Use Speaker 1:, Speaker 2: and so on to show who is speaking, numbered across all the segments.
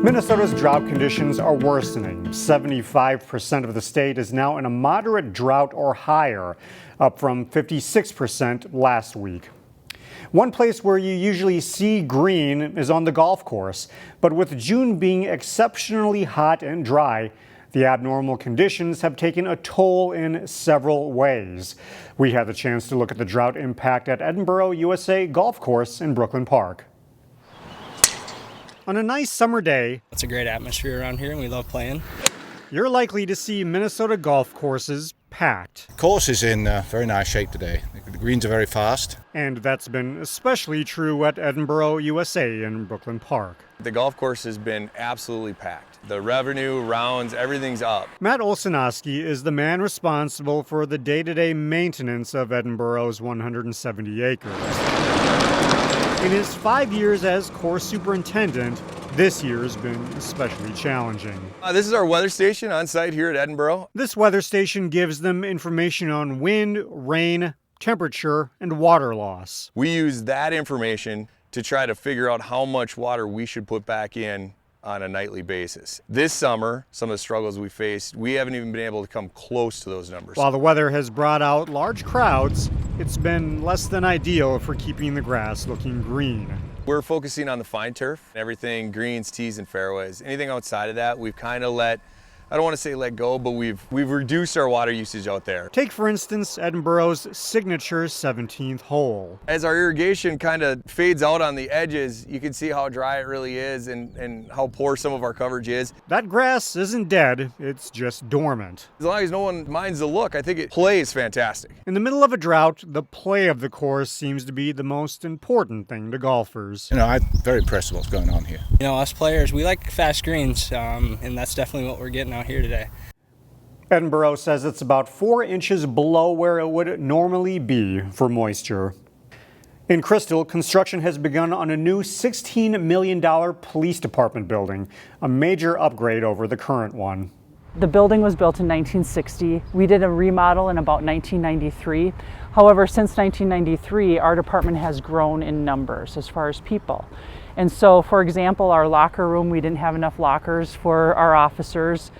Speaker 1: Minnesota's drought conditions are worsening. 75% of the state is now in a moderate drought or higher, up from 56% last week. One place where you usually see green is on the golf course, but with June being exceptionally hot and dry, the abnormal conditions have taken a toll in several ways. We had the chance to look at the drought impact at Edinburgh, USA golf course in Brooklyn Park. On a nice summer day,
Speaker 2: it's a great atmosphere around here and we love playing.
Speaker 1: You're likely to see Minnesota golf courses packed.
Speaker 3: The course is in very nice shape today. The greens are very fast.
Speaker 1: And that's been especially true at Edinburgh, USA in Brooklyn Park.
Speaker 4: The golf course has been absolutely packed. The revenue, rounds, everything's up.
Speaker 1: Matt OLSONOSKI is the man responsible for the day-to-day maintenance of Edinburgh's 170 acres. In his 5 years as course superintendent, this year's been especially challenging.
Speaker 4: This is our weather station on site here at Edinburgh.
Speaker 1: This weather station gives them information on wind, rain, temperature, and water loss.
Speaker 4: We use that information to try to figure out how much water we should put back in on a nightly basis. This summer, some of the struggles we faced, we haven't even been able to come close to those numbers.
Speaker 1: While the weather has brought out large crowds, it's been less than ideal for keeping the grass looking green.
Speaker 4: We're focusing on the fine turf, everything greens, tees, and fairways. Anything outside of that, we've kind of I don't want to say let go, but we've reduced our water usage out there.
Speaker 1: Take, for instance, Edinburgh's signature 17th hole.
Speaker 4: As our irrigation kind of fades out on the edges, you can see how dry it really is and how poor some of our coverage is.
Speaker 1: That grass isn't dead, it's just dormant.
Speaker 4: As long as no one minds the look, I think it plays fantastic.
Speaker 1: In the middle of a drought, the play of the course seems to be the most important thing to golfers.
Speaker 3: I'm very impressed with what's going on here.
Speaker 2: Us players, we like fast greens, and that's definitely what we're getting out here today.
Speaker 1: Edinburgh says it's about 4 inches below where it would normally be for moisture. In Crystal, construction has begun on a new $16 million police department building, a major upgrade over the current one.
Speaker 5: The building was built in 1960. We did a remodel in about 1993. However, since 1993, our department has grown in numbers as far as people. And so, for example, our locker room, we didn't have enough lockers for our officers.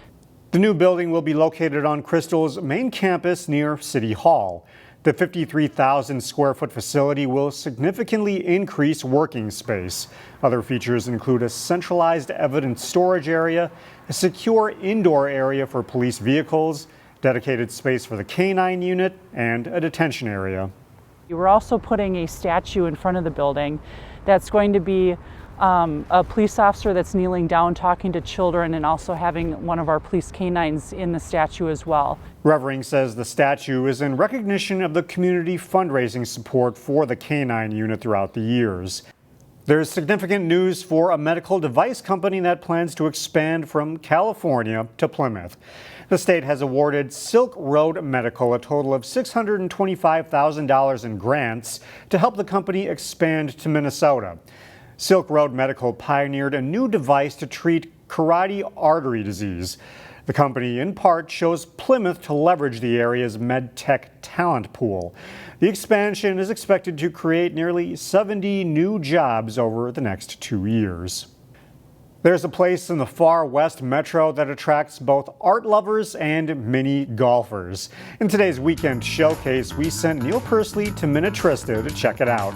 Speaker 1: The new building will be located on Crystal's main campus near City Hall. The 53,000 square foot facility will significantly increase working space. Other features include a centralized evidence storage area, a secure indoor area for police vehicles, dedicated space for the K-9 unit, and a detention area.
Speaker 5: We're also putting a statue in front of the building that's going to be a police officer that's kneeling down talking to children, and also having one of our police canines in the statue as well.
Speaker 1: Revering says the statue is in recognition of the community fundraising support for the K-9 unit throughout the years. There's significant news for a medical device company that plans to expand from California to Plymouth. The state has awarded Silk Road Medical a total of $625,000 in grants to help the company expand to Minnesota. Silk Road Medical pioneered a new device to treat carotid artery disease. The company, in part, chose Plymouth to leverage the area's medtech talent pool. The expansion is expected to create nearly 70 new jobs over the next 2 years. There's a place in the far west metro that attracts both art lovers and mini golfers. In today's weekend showcase, we sent Neil Persley to Minnetrista to check it out.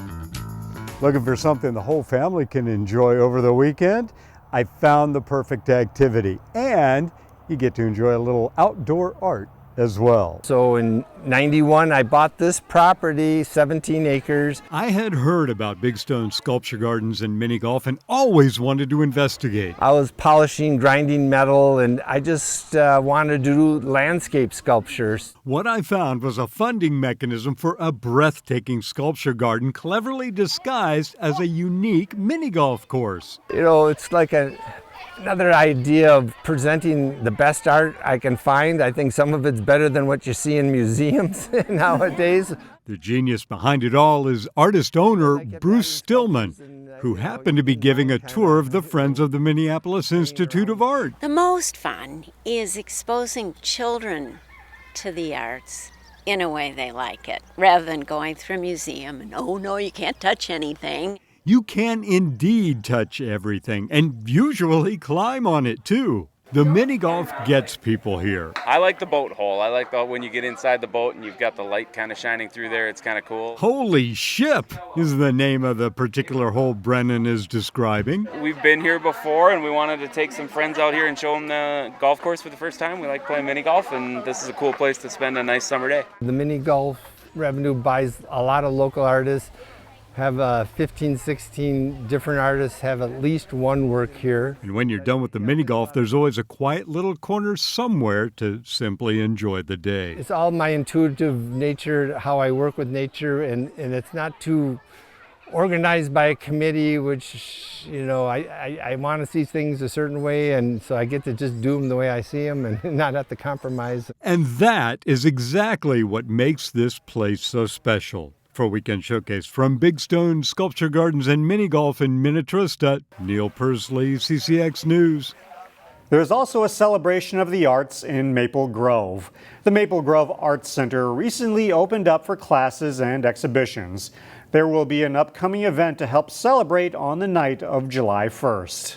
Speaker 6: Looking for something the whole family can enjoy over the weekend? I found the perfect activity, and you get to enjoy a little outdoor art as well.
Speaker 7: So in '91, I bought this property, 17 acres.
Speaker 6: I had heard about Big Stone Sculpture Gardens and mini golf and always wanted to investigate.
Speaker 7: I was polishing, grinding metal, and I just wanted to do landscape sculptures.
Speaker 6: What I found was a funding mechanism for a breathtaking sculpture garden cleverly disguised as a unique mini golf course.
Speaker 7: It's like another idea of presenting the best art I can find. I think some of it's better than what you see in museums nowadays.
Speaker 6: The genius behind it all is artist-owner Bruce Stillman, who happened to be giving a tour of the Friends of the Minneapolis Institute of Art.
Speaker 8: The most fun is exposing children to the arts in a way they like it, rather than going through a museum and, oh no, you can't touch anything.
Speaker 6: You can indeed touch everything, and usually climb on it too. The mini golf gets people here.
Speaker 9: I like the boat hole. I like when you get inside the boat and you've got the light kind of shining through there. It's kind of cool.
Speaker 6: Holy Ship is the name of the particular hole Brennan is describing.
Speaker 9: We've been here before and we wanted to take some friends out here and show them the golf course for the first time. We like playing mini golf and this is a cool place to spend a nice summer day.
Speaker 7: The mini golf revenue buys a lot of local artists. Have 15, 16 different artists have at least one work here.
Speaker 6: And when you're done with the mini golf, there's always a quiet little corner somewhere to simply enjoy the day.
Speaker 7: It's all my intuitive nature, how I work with nature, and it's not too organized by a committee, which, you know, I want to see things a certain way, and so I get to just do them the way I see them and not have to compromise.
Speaker 6: And that is exactly what makes this place so special. For Weekend Showcase from Big Stone Sculpture Gardens and Mini Golf in Minnetrista, Neil Persley, CCX News.
Speaker 1: There is also a celebration of the arts in Maple Grove. The Maple Grove Arts Center recently opened up for classes and exhibitions. There will be an upcoming event to help celebrate on the night of July 1st.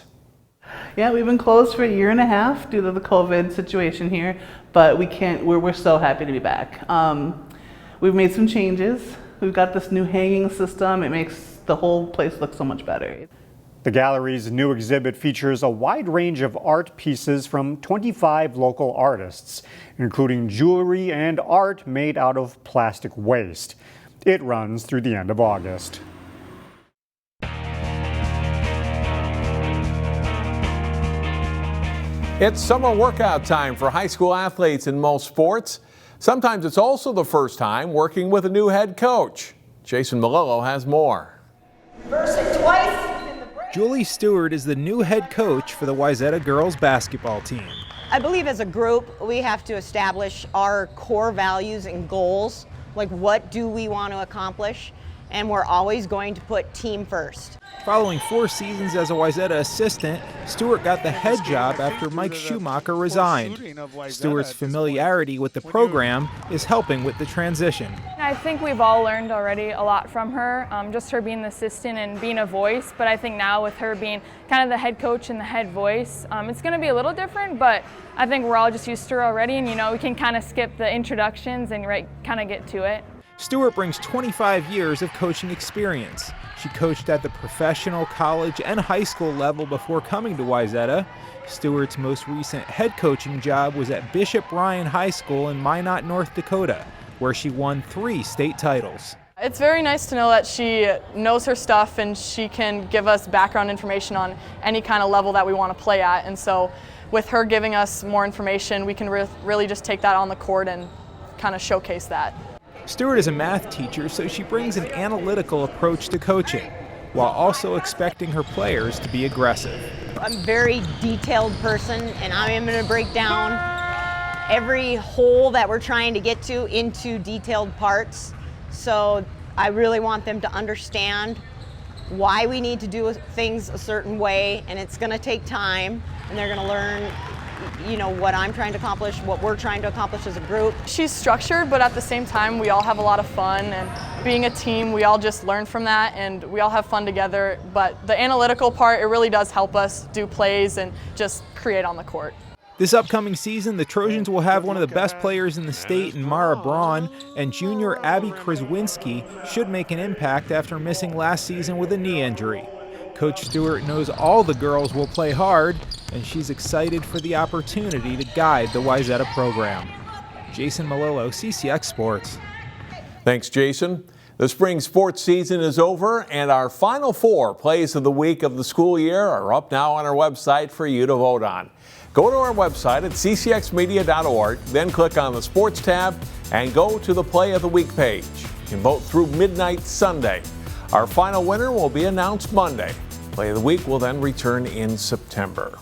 Speaker 10: Yeah, we've been closed for a year and a half due to the COVID situation here, but we're so happy to be back. We've made some changes. We've got this new hanging system. It makes the whole place look so much better.
Speaker 1: The gallery's new exhibit features a wide range of art pieces from 25 local artists, including jewelry and art made out of plastic waste. It runs through the end of August.
Speaker 11: It's summer workout time for high school athletes in most sports. Sometimes it's also the first time working with a new head coach. Jason Malillo has more.
Speaker 12: Julie Stewart is the new head coach for the Wayzata girls basketball team.
Speaker 13: I believe as a group, we have to establish our core values and goals, like what do we want to accomplish, and we're always going to put team first.
Speaker 12: Following 4 seasons as a Wayzata assistant, Stewart got the head job after Mike Schumacher resigned. Stewart's familiarity with the program is helping with the transition.
Speaker 14: I think we've all learned already a lot from her, just her being the assistant and being a voice, but I think now with her being kind of the head coach and the head voice, it's going to be a little different, but I think we're all just used to her already, and we can kind of skip the introductions and kind of get to it.
Speaker 12: Stewart brings 25 years of coaching experience. She coached at the professional, college, and high school level before coming to Wayzata. Stewart's most recent head coaching job was at Bishop Ryan High School in Minot, North Dakota, where she won 3 state titles.
Speaker 15: It's very nice to know that she knows her stuff and she can give us background information on any kind of level that we want to play at. And so with her giving us more information, we can really just take that on the court and kind of showcase that.
Speaker 12: Stewart is a math teacher, so she brings an analytical approach to coaching, while also expecting her players to be aggressive.
Speaker 13: I'm a very detailed person, and I am going to break down every hole that we're trying to get to into detailed parts. So I really want them to understand why we need to do things a certain way, and it's going to take time, and they're going to learn what I'm trying to accomplish, what we're trying to accomplish as a group.
Speaker 15: She's structured, but at the same time, we all have a lot of fun, and being a team, we all just learn from that, and we all have fun together. But the analytical part, it really does help us do plays and just create on the court.
Speaker 12: This upcoming season, the Trojans will have one of the best players in the state in Mara Braun, and junior Abby KRZEWINSKI should make an impact after missing last season with a knee injury. Coach Stewart knows all the girls will play hard, and she's excited for the opportunity to guide the Wayzata program. Jason Malillo, CCX Sports.
Speaker 11: Thanks, Jason. The spring sports season is over, and our final 4 plays of the week of the school year are up now on our website for you to vote on. Go to our website at ccxmedia.org, then click on the Sports tab and go to the Play of the Week page. You can vote through midnight Sunday. Our final winner will be announced Monday. Play of the Week will then return in September.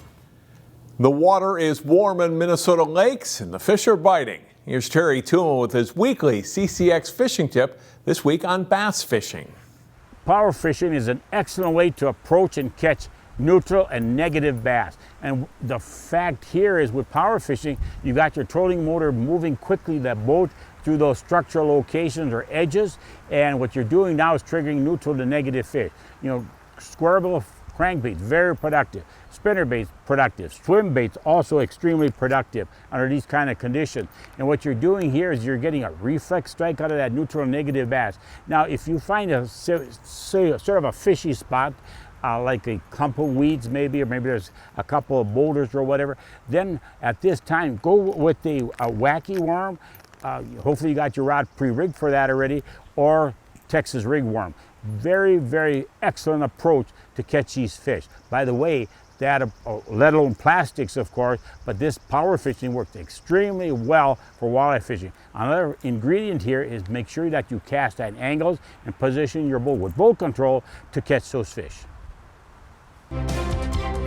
Speaker 11: The water is warm in Minnesota lakes and the fish are biting. Here's Terry Tuma with his weekly CCX fishing tip this week on bass fishing.
Speaker 16: Power fishing is an excellent way to approach and catch neutral and negative bass. And the fact here is with power fishing, you got your trolling motor moving quickly, that boat through those structural locations or edges, and what you're doing now is triggering neutral to negative fish. You know, square bill crankbaits, very productive. Spinner baits, productive. Swim baits, also extremely productive under these kind of conditions. And what you're doing here is you're getting a reflex strike out of that neutral and negative bass. Now, if you find a sort of a fishy spot, like a clump of weeds maybe, or maybe there's a couple of boulders or whatever, then at this time, go with a wacky worm. Hopefully you got your rod pre-rigged for that already, or Texas rig worm. Very, very excellent approach to catch these fish. By the way, that, let alone plastics, of course, but this power fishing works extremely well for walleye fishing. Another ingredient here is make sure that you cast at angles and position your boat with boat control to catch those fish.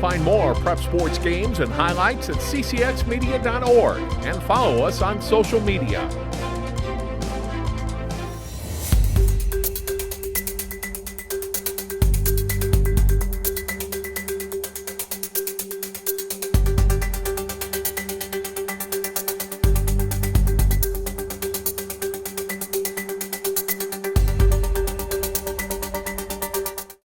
Speaker 11: Find more prep sports games and highlights at ccxmedia.org and follow us on social media.